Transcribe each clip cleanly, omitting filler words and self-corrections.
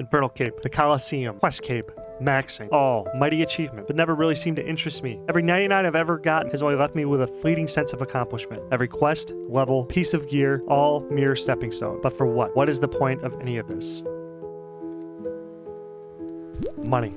Infernal Cape, the Coliseum, Quest Cape, maxing. All mighty achievement, but never really seemed to interest me. Every 99 I've ever gotten has only left me with a fleeting sense of accomplishment. Every quest, level, piece of gear, all mere stepping stone. But for what? What is the point of any of this? Money.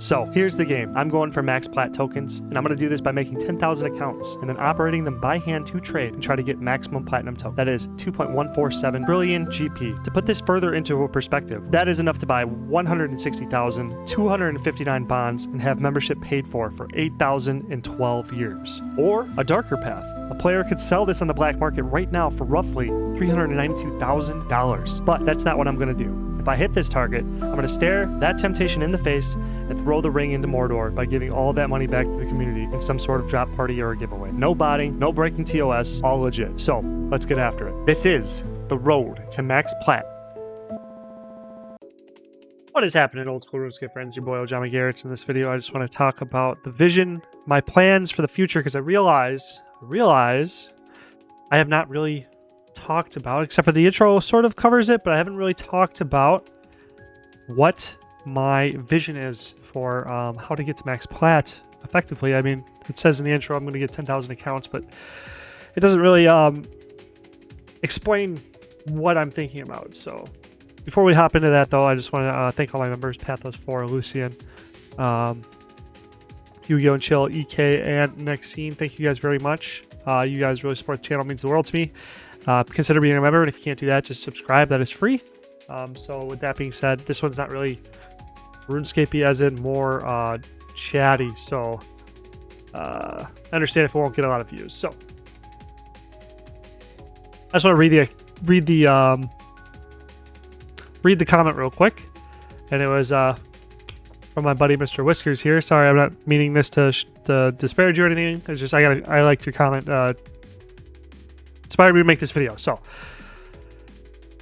So here's the game. I'm going for max PLAT tokens, and I'm going to do this by making 10,000 accounts and then operating them by hand to trade and try to get maximum platinum token. That is 2.147 trillion GP. To put this further into a perspective, that is enough to buy 160,259 bonds and have membership paid for 8,012 years. Or a darker path. A player could sell this on the black market right now for roughly $392,000. But that's not what I'm going to do. If I hit this target, I'm going to stare that temptation in the face and throw the ring into Mordor by giving all of that money back to the community in some sort of drop party or a giveaway. No botting, no breaking TOS, all legit. So, let's get after it. This is the road to max PLAT. What is happening, old school RuneScape friends? Your boy Ojama Garrett's. In this video, I just want to talk about the vision, my plans for the future, because I realize I have not really talked about, except for the intro sort of covers it, but I haven't really talked about what my vision is for how to get to max PLAT effectively. I mean, it says in the intro I'm going to get 10,000 accounts, but it doesn't really explain what I'm thinking about. So before we hop into that, though, I just want to thank all my members: Pathos4, Lucian, Yu-Gi-Oh! And Chill, EK, and Nexine. Thank you guys very much. You guys really support the channel. It means the world to me. Consider being a member, and if you can't do that, just subscribe. That is free. So with that being said, this one's not really RuneScapey, as in more chatty. So I understand if it won't get a lot of views. So I just want to read the comment real quick, and it was from my buddy Mr. Whiskers here. Sorry, I'm not meaning this to disparage you or anything. It's just I liked your comment. Inspired me to make this video. So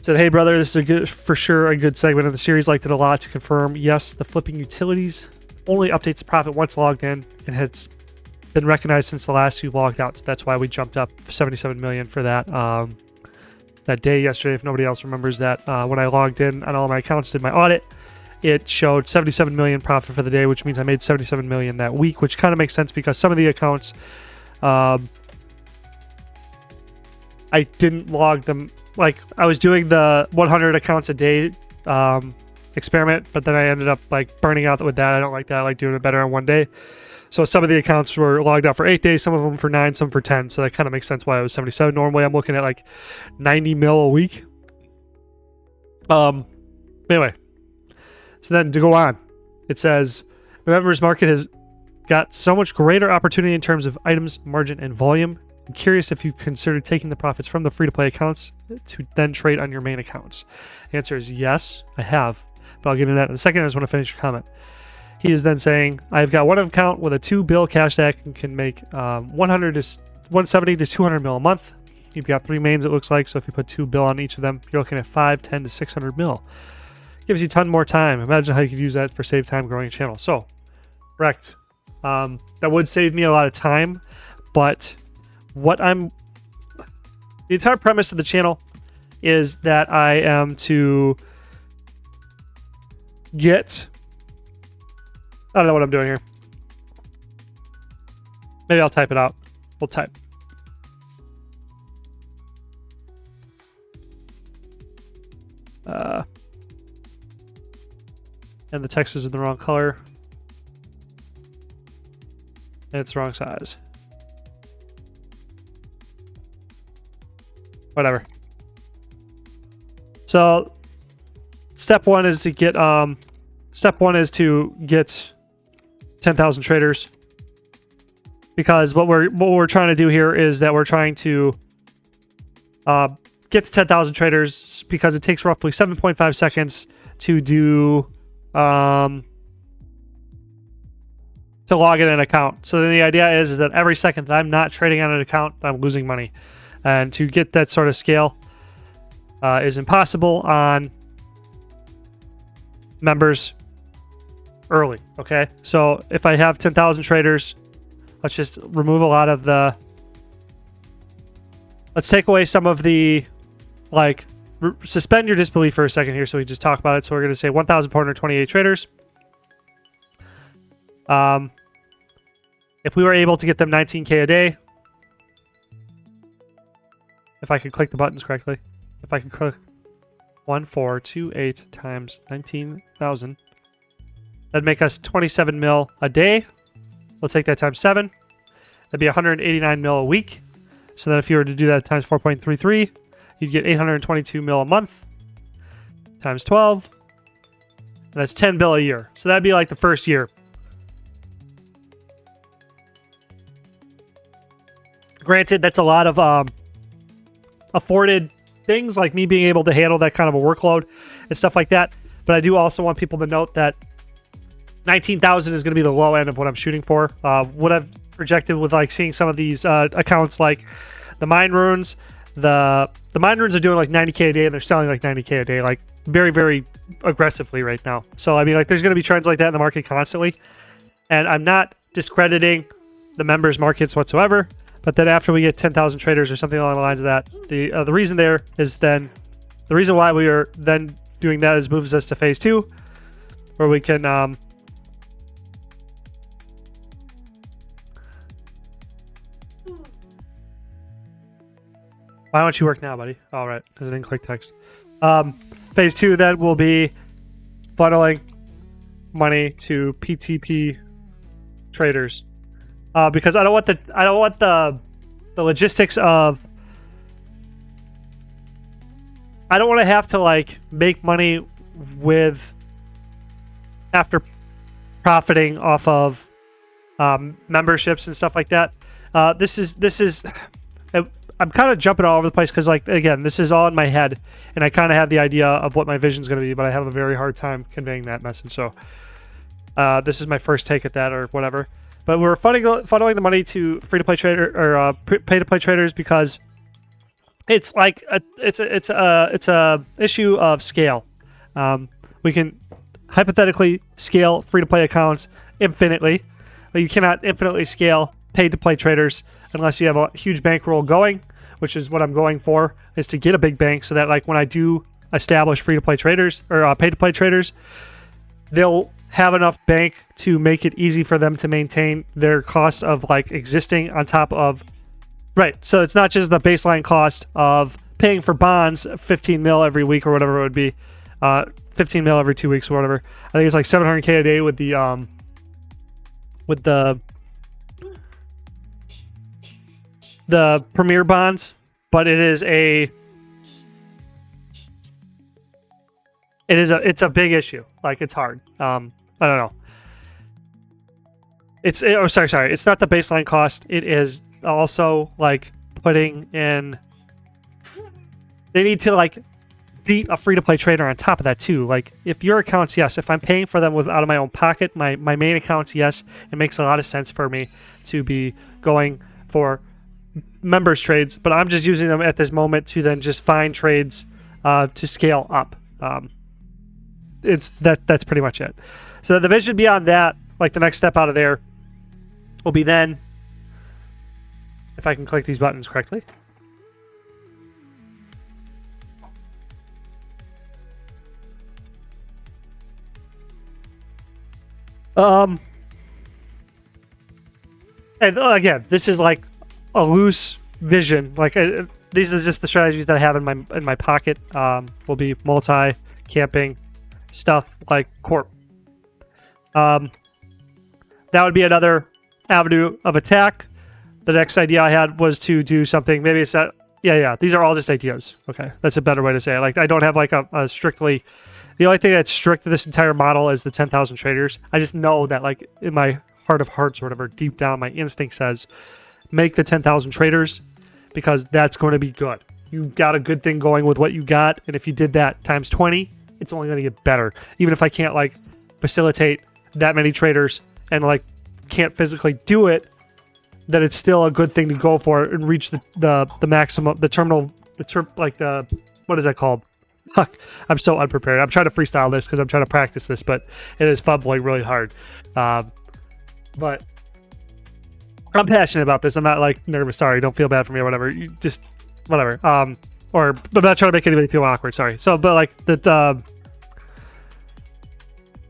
said, hey brother, this is for sure a good segment of the series. Liked it a lot. To confirm, yes, the flipping utilities only updates the profit once logged in and has been recognized since the last you logged out. So that's why we jumped up 77 million for that that day yesterday. If nobody else remembers that, when I logged in on all my accounts, did my audit, it showed 77 million profit for the day, which means I made 77 million that week, which kind of makes sense because some of the accounts I didn't log them. Like, I was doing the 100 accounts a day experiment, but then I ended up like burning out with that. I don't like that. I like doing it better on one day. So some of the accounts were logged out for 8 days, some of them for 9, some for 10. So that kind of makes sense why it was 77. Normally I'm looking at like 90 mil a week. Anyway, so then to go on, it says the members market has got so much greater opportunity in terms of items, margin, and volume. I'm curious if you considered taking the profits from the free-to-play accounts to then trade on your main accounts. The answer is yes, I have. But I'll get into that in a second. I just want to finish your comment. He is then saying, I've got one account with a 2 bill cash stack and can make 170 to 200 mil a month. You've got 3 mains, it looks like. So if you put 2 bill on each of them, you're looking at 5, 10 to 600 mil. Gives you a ton more time. Imagine how you could use that for save time growing a channel. So, correct. That would save me a lot of time, but the entire premise of the channel is that I am to get, I don't know what I'm doing here. Maybe I'll type it out. We'll type. And the text is in the wrong color. And it's the wrong size. Whatever. So step one is to get 10,000 traders, because what we're trying to do here is that we're trying to get to 10,000 traders, because it takes roughly 7.5 seconds to do to log in an account. So then the idea is that every second that I'm not trading on an account, I'm losing money. And to get that sort of scale is impossible on members early, okay? So if I have 10,000 traders, let's just remove a lot of the... Let's take away some of the, like, suspend your disbelief for a second here so we just talk about it. So we're going to say 1,428 traders. If we were able to get them 19K a day, if I could click the buttons correctly, if I could click 1428 times 19,000, that'd make us 27 mil a day. We'll take that times 7. That'd be 189 mil a week. So then if you were to do that times 4.33, you'd get 822 mil a month times 12. And that's 10 bill a year. So that'd be like the first year. Granted, that's a lot of afforded things, like me being able to handle that kind of a workload and stuff like that. But I do also want people to note that 19,000 is going to be the low end of what I'm shooting for. What I've projected with like seeing some of these accounts like the Mine Runes. The Mine Runes are doing like 90K a day and they're selling like 90K a day, like very, very aggressively right now. So I mean, like there's going to be trends like that in the market constantly. And I'm not discrediting the members markets whatsoever. But then after we get 10,000 traders or something along the lines of that, the reason there is then the reason why we are then doing that is moves us to phase 2, where we can why don't you work now, buddy? All right, because I didn't click text. Phase 2 then will be funneling money to PTP traders. Because I don't want the logistics of, I don't want to have to like make money with after profiting off of memberships and stuff like that. This is I'm kind of jumping all over the place because, like, again, this is all in my head and I kind of have the idea of what my vision is going to be, but I have a very hard time conveying that message. So this is my first take at that or whatever. But we're funneling the money to free-to-play trader or pay-to-play traders because it's like it's a issue of scale. We can hypothetically scale free-to-play accounts infinitely, but you cannot infinitely scale pay-to-play traders unless you have a huge bankroll going, which is what I'm going for, is to get a big bank so that like when I do establish free-to-play traders or pay-to-play traders, they'll have enough bank to make it easy for them to maintain their cost of like existing on top of, right? So it's not just the baseline cost of paying for bonds, 15 mil every week or whatever it would be, 15 mil every 2 weeks or whatever. I think it's like 700K a day with the premier bonds, but it's a big issue. Like it's hard. I don't know. It's not the baseline cost. It is also like putting in. They need to like beat a free-to-play trader on top of that too. Like if your accounts, yes, if I'm paying for them out of my own pocket, my main accounts, yes, it makes a lot of sense for me to be going for members trades. But I'm just using them at this moment to then just find trades to scale up. That's pretty much it. So the vision beyond that, like the next step out of there, will be then, if I can click these buttons correctly. And again, this is like a loose vision. Like these are just the strategies that I have in my pocket. Will be multi-camping stuff like corp. That would be another avenue of attack. The next idea I had was to do something. Maybe it's that. Yeah. These are all just ideas. Okay, that's a better way to say it. Like I don't have like a strictly. The only thing that's strict to this entire model is the 10,000 traders. I just know that like in my heart of hearts or whatever, deep down, my instinct says, make the 10,000 traders because that's going to be good. You got a good thing going with what you got, and if you did that times 20, it's only going to get better. Even if I can't like facilitate that many traders and like can't physically do it, that it's still a good thing to go for and reach the maximum, what is that called? Fuck, I'm so unprepared. I'm trying to freestyle this because I'm trying to practice this, but it is fumbling really hard. But I'm passionate about this. I'm not like nervous. Sorry, don't feel bad for me or whatever. You just whatever. or I'm not trying to make anybody feel awkward. Sorry. So, but like the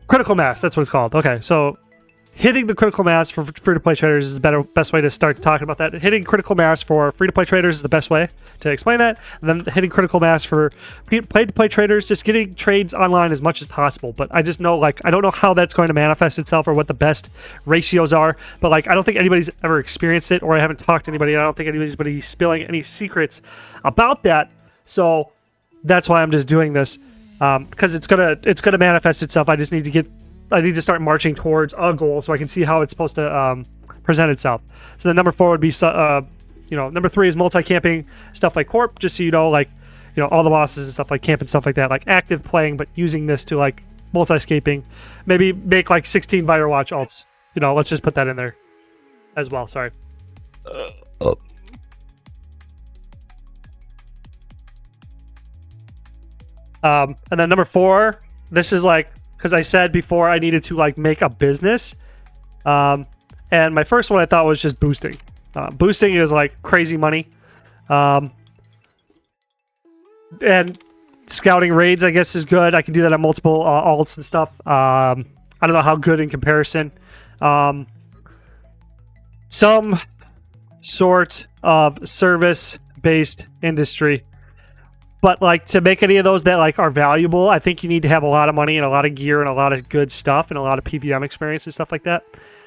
critical mass, that's what it's called. Okay, so hitting the critical mass for free-to-play traders is the best way to start talking about that. Hitting critical mass for free-to-play traders is the best way to explain that. And then hitting critical mass for play-to-play traders, just getting trades online as much as possible. But I just know, like, I don't know how that's going to manifest itself or what the best ratios are. But, like, I don't think anybody's ever experienced it, or I haven't talked to anybody. I don't think anybody's spilling any secrets about that. So that's why I'm just doing this, because it's gonna manifest itself. I need to start marching towards a goal so I can see how it's supposed to present itself. So then number 4 would be, number 3 is multi-camping stuff like Corp, just so you know, like, all the bosses and stuff like camp and stuff like that, like active playing, but using this to like multi-scaping. Maybe make like 16 Vital Watch alts. Let's just put that in there as well. Sorry. And then number 4, this is like, because I said before I needed to like make a business, and my first one I thought was just boosting. Boosting is like crazy money, and scouting raids I guess is good. I can do that on multiple alts and stuff. I don't know how good in comparison. Some sort of service-based industry. But like to make any of those that like are valuable, I think you need to have a lot of money and a lot of gear and a lot of good stuff and a lot of PVM experience and stuff like that.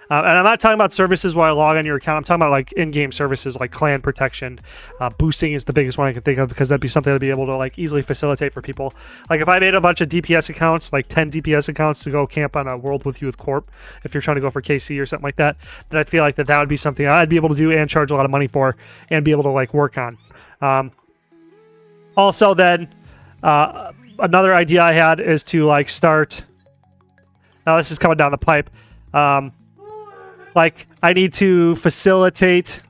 And I'm not talking about services while I log on your account. I'm talking about like in-game services like clan protection. Boosting is the biggest one I can think of, because that'd be something I'd be able to like easily facilitate for people. Like if I made a bunch of DPS accounts, like 10 DPS accounts to go camp on a world with you with Corp, if you're trying to go for KC or something like that, then I feel like that would be something I'd be able to do and charge a lot of money for and be able to like work on. Also, then, another idea I had is to, like, start... Now, this is coming down the pipe. Like, I need to facilitate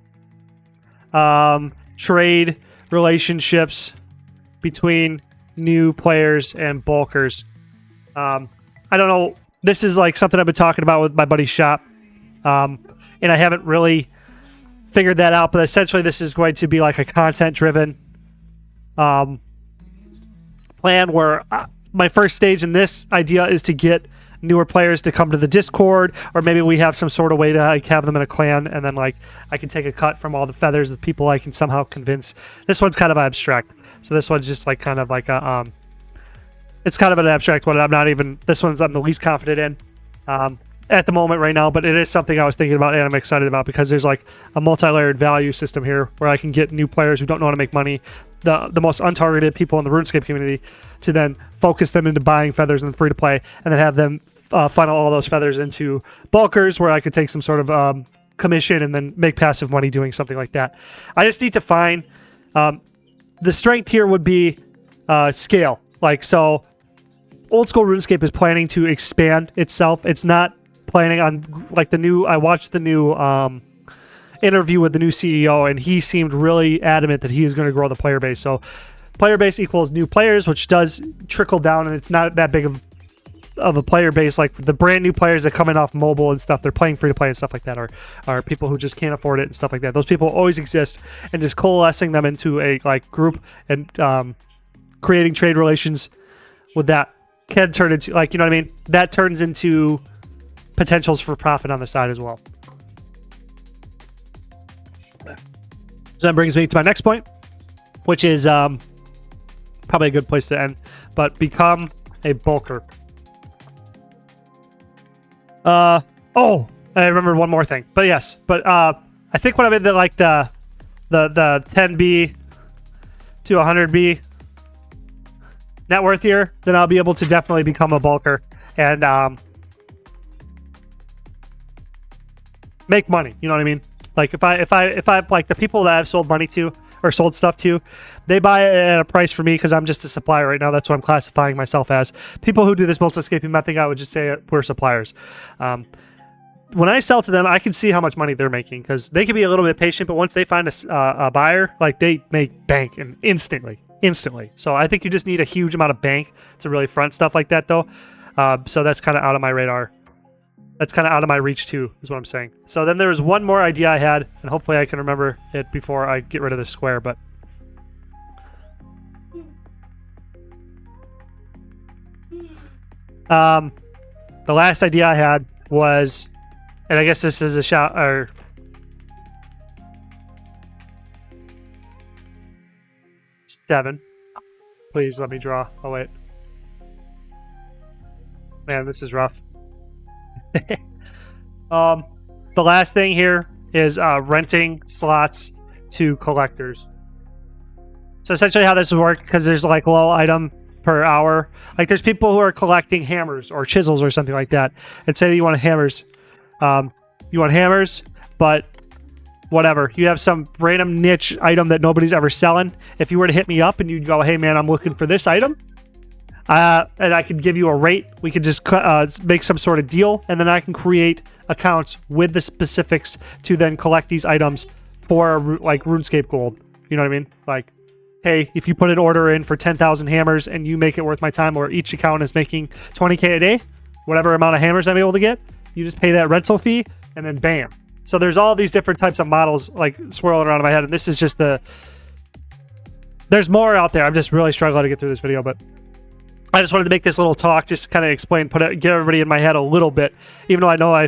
trade relationships between new players and bulkers. I don't know. This is, like, something I've been talking about with my buddy's shop. And I haven't really figured that out, but essentially this is going to be, like, a content-driven plan where my first stage in this idea is to get newer players to come to the Discord, or maybe we have some sort of way to like have them in a clan, and then like I can take a cut from all the feathers of people I can somehow convince. This one's kind of abstract, so this one's just like kind of like a it's kind of an abstract one. This one's I'm the least confident in at the moment right now, but it is something I was thinking about and I'm excited about, because there's like a multi-layered value system here where I can get new players who don't know how to make money, the most untargeted people in the RuneScape community, to then focus them into buying feathers and free-to-play, and then have them funnel all those feathers into bulkers where I could take some sort of commission and then make passive money doing something like that. I just need to find... the strength here would be scale. Like, so old school RuneScape is planning to expand itself. It's not planning on like I watched the new interview with the new CEO, and he seemed really adamant that he is going to grow the player base. So player base equals new players, which does trickle down, and it's not that big of a player base. Like the brand new players that come in off mobile and stuff, they're playing free to play and stuff like that, are people who just can't afford it and stuff like that. Those people always exist, and just coalescing them into a like group and creating trade relations with that can turn into, like, you know what I mean? That turns into potentials for profit on the side as well. So that brings me to my next point, which is probably a good place to end, but become a bulker. I remember one more thing, but yes, but I think when I'm in the 10B to 100B net worth here, then I'll be able to definitely become a bulker and make money. You know what I mean? Like if I like the people that I've sold money to or sold stuff to, they buy it at a price for me because I'm just a supplier right now. That's what I'm classifying myself as. People who do this multi-scaping method, I would just say we're suppliers. When I sell to them, I can see how much money they're making because they can be a little bit patient, but once they find a buyer, like they make bank and instantly. So I think you just need a huge amount of bank to really front stuff like that, though. So that's kind of out of my radar. That's kind of out of my reach too, is what I'm saying. So then there was one more idea I had, and hopefully I can remember it before I get rid of this square. But The last idea I had was, and I guess this is a shout, or Devin, please let me draw. Oh wait, man, this is rough. The last thing here is renting slots to collectors. So essentially how this would work, because there's like low item per hour. Like there's people who are collecting hammers or chisels or something like that. And say you want hammers. You want hammers, but whatever. You have some random niche item that nobody's ever selling. If you were to hit me up and you'd go, hey man, I'm looking for this item. And I could give you a rate. We could just make some sort of deal, and then I can create accounts with the specifics to then collect these items for like RuneScape gold. You know what I mean? Like, hey, if you put an order in for 10,000 hammers and you make it worth my time, or each account is making 20K a day, whatever amount of hammers I'm able to get, you just pay that rental fee, and then bam. So there's all these different types of models like swirling around in my head, and this is just there's more out there. I'm just really struggling to get through this video, but I just wanted to make this little talk, just kind of explain, get everybody in my head a little bit, even though I know I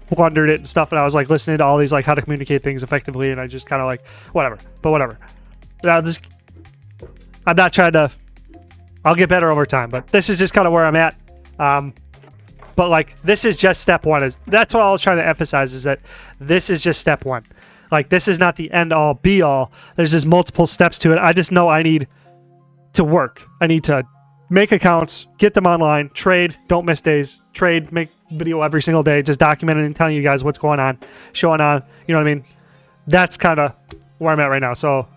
blundered it and stuff, and I was like listening to all these like how to communicate things effectively, and I just kind of like whatever. I'm not trying to. I'll get better over time, but this is just kind of where I'm at. But like this is just step one. That's what I was trying to emphasize, is that this is just step one. Like this is not the end all be all. There's just multiple steps to it. I just know I need to work. I need to make accounts, get them online, trade, don't miss days, trade, make video every single day, just documenting and telling you guys what's going on, showing on, you know what I mean? That's kind of where I'm at right now. So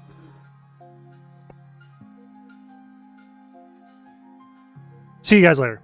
see you guys later.